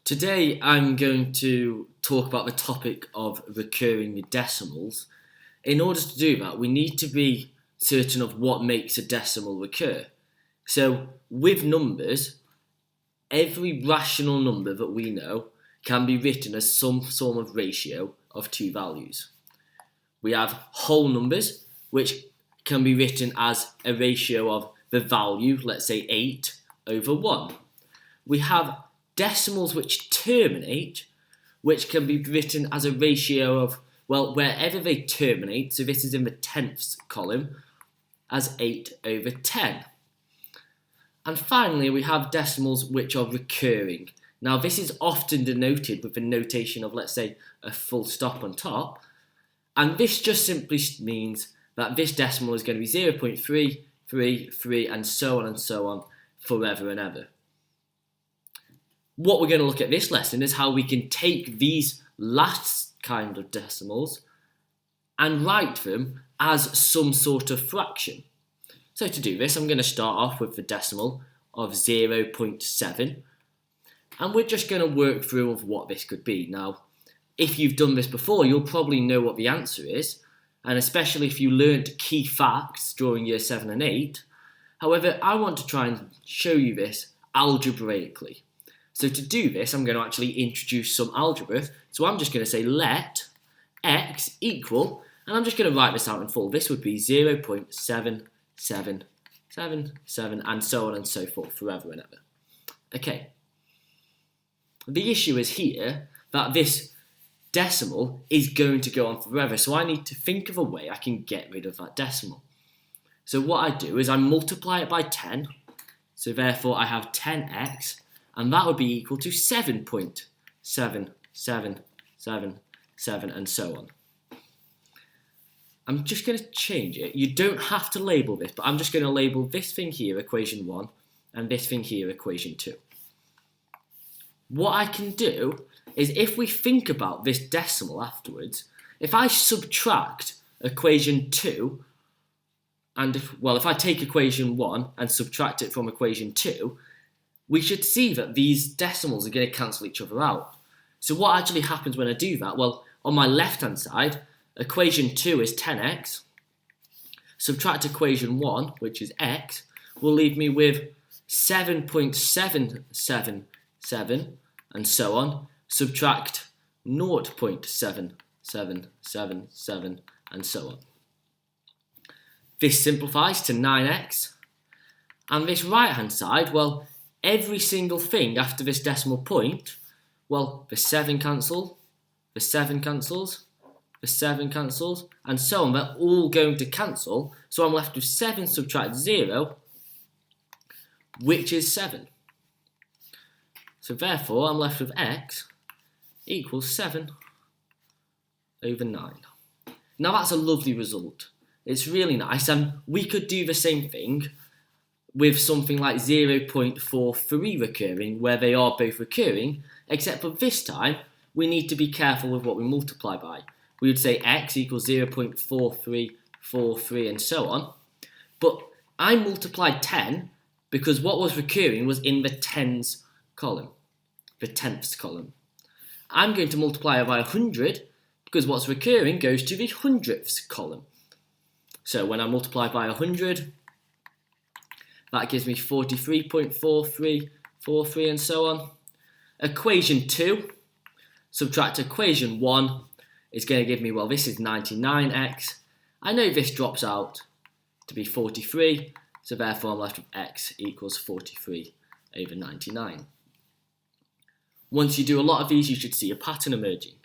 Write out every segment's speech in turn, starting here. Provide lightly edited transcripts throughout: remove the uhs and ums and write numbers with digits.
Today I'm going to talk about the topic of recurring decimals. In order to do that, we need to be certain of what makes a decimal recur. So with numbers, every rational number that we know can be written as some form of ratio of two values. We have whole numbers, which can be written as a ratio of the value, let's say 8 over 1. We have decimals which terminate, which can be written as a ratio of, well, wherever they terminate, so this is in the tenths column, as 8 over 10. And finally, we have decimals which are recurring. Now, this is often denoted with the notation of, let's say, a full stop on top. And this just simply means that this decimal is going to be 0.333 and so on forever and ever. What we're going to look at this lesson is how we can take these last kind of decimals and write them as some sort of fraction. So to do this, I'm going to start off with the decimal of 0.7, and we're just going to work through of what this could be. Now, if you've done this before, you'll probably know what the answer is, and especially if you learnt key facts during year 7 and 8. However, I want to try and show you this algebraically. So to do this, I'm going to actually introduce some algebra. So I'm just going to say let x equal, and I'm just going to write this out in full. This would be 0.7777, and so on and so forth, forever and ever. Okay. The issue is here that this decimal is going to go on forever, so I need to think of a way I can get rid of that decimal. So what I do is I multiply it by 10, so therefore I have 10x, and that would be equal to 7.7777, and so on. I'm just going to change it. You don't have to label this, but I'm just going to label this thing here equation 1 and this thing here equation 2. What I can do is, if we think about this decimal afterwards, if I subtract equation 2, and if I take equation 1 and subtract it from equation 2, we should see that these decimals are going to cancel each other out. So what actually happens when I do that? Well, on my left-hand side, equation 2 is 10x. Subtract equation 1, which is x, will leave me with 7.777, and so on. Subtract 0.7777, and so on. This simplifies to 9x. And this right-hand side, well, every single thing after this decimal point, well, the 7 cancels, the 7 cancels, the 7 cancels, and so on. They're all going to cancel, so I'm left with 7 subtract 0, which is 7. So therefore, I'm left with x equals 7 over 9. Now that's a lovely result. It's really nice, and we could do the same thing with something like 0.43 recurring, where they are both recurring, except for this time, we need to be careful with what we multiply by. We would say x equals 0.4343 and so on. But I multiplied 10 because what was recurring was in the tens column, the tenths column. I'm going to multiply it by 100 because what's recurring goes to the hundredths column. So when I multiply by 100, that gives me 43.4343 and so on. Equation 2, subtract equation 1, is going to give me, well, this is 99x. I know this drops out to be 43, so therefore I'm left with x equals 43 over 99. Once you do a lot of these, you should see a pattern emerging.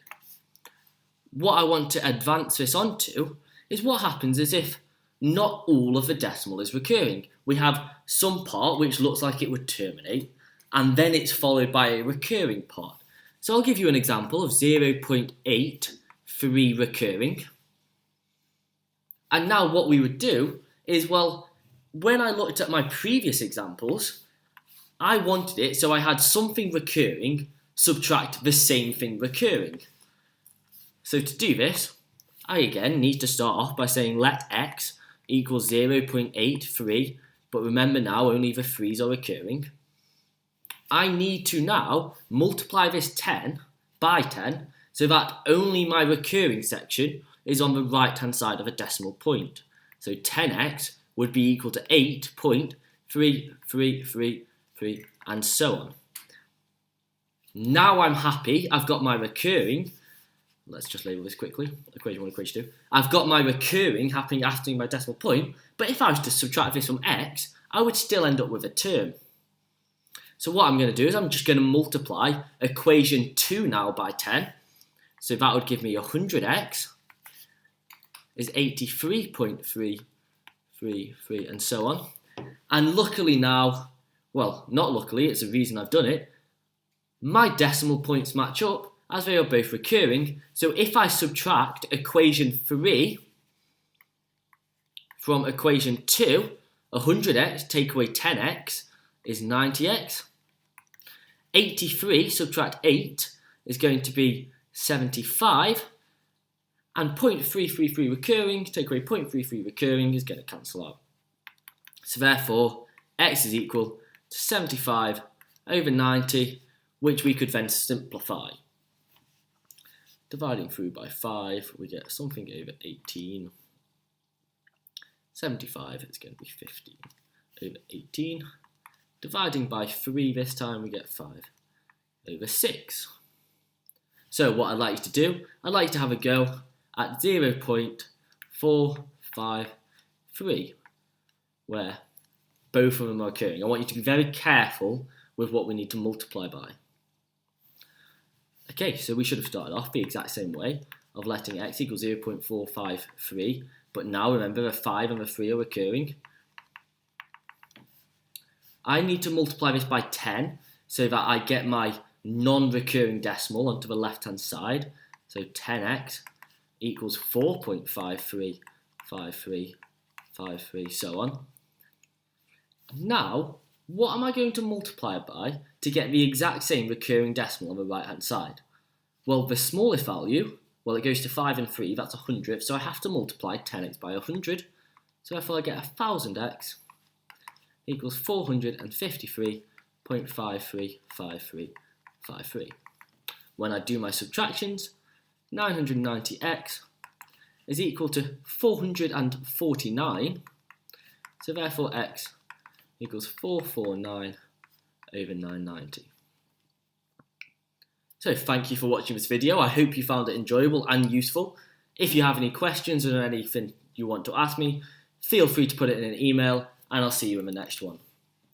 What I want to advance this onto is what happens is if not all of the decimal is recurring. We have some part which looks like it would terminate, and then it's followed by a recurring part. So I'll give you an example of 0.83 recurring. And now what we would do is, well, when I looked at my previous examples, I wanted it so I had something recurring subtract the same thing recurring. So to do this, I again need to start off by saying let x equals 0.83, but remember now only the 3's are recurring. I need to now multiply this 10 by 10 so that only my recurring section is on the right hand side of a decimal point. So 10x would be equal to 8.3333 and so on. Now I'm happy, I've got my recurring. Let's just label this quickly. Equation 1, equation 2. I've got my recurring happening after my decimal point, but if I was to subtract this from x, I would still end up with a term. So what I'm going to do is I'm just going to multiply equation 2 now by 10. So that would give me 100x is 83.333 and so on. And luckily now, well, not luckily, it's a reason I've done it, my decimal points match up as they are both recurring. So if I subtract equation 3 from equation 2, 100x take away 10x is 90x. 83 subtract 8 is going to be 75. And 0.333 recurring, take away 0.33 recurring is going to cancel out. So therefore, x is equal to 75 over 90, which we could then simplify. Dividing through by 5, we get something over 18. 75 is going to be 15 over 18. Dividing by 3 this time, we get 5 over 6. So what I'd like you to do, I'd like you to have a go at 0.453, where both of them are occurring. I want you to be very careful with what we need to multiply by. Okay, so we should have started off the exact same way of letting x equal 0.453, but now remember the 5 and the 3 are recurring. I need to multiply this by 10 so that I get my non-recurring decimal onto the left-hand side. So 10x equals 4.535353, so on. Now, what am I going to multiply by to get the exact same recurring decimal on the right-hand side? Well, the smallest value, well, it goes to 5 and 3, that's 100, so I have to multiply 10x by 100. So therefore I get 1000x equals 453.535353. When I do my subtractions, 990x is equal to 449, so therefore x equals 449 over 990. So thank you for watching this video. I hope you found it enjoyable and useful. If you have any questions or anything you want to ask me, feel free to put it in an email and I'll see you in the next one.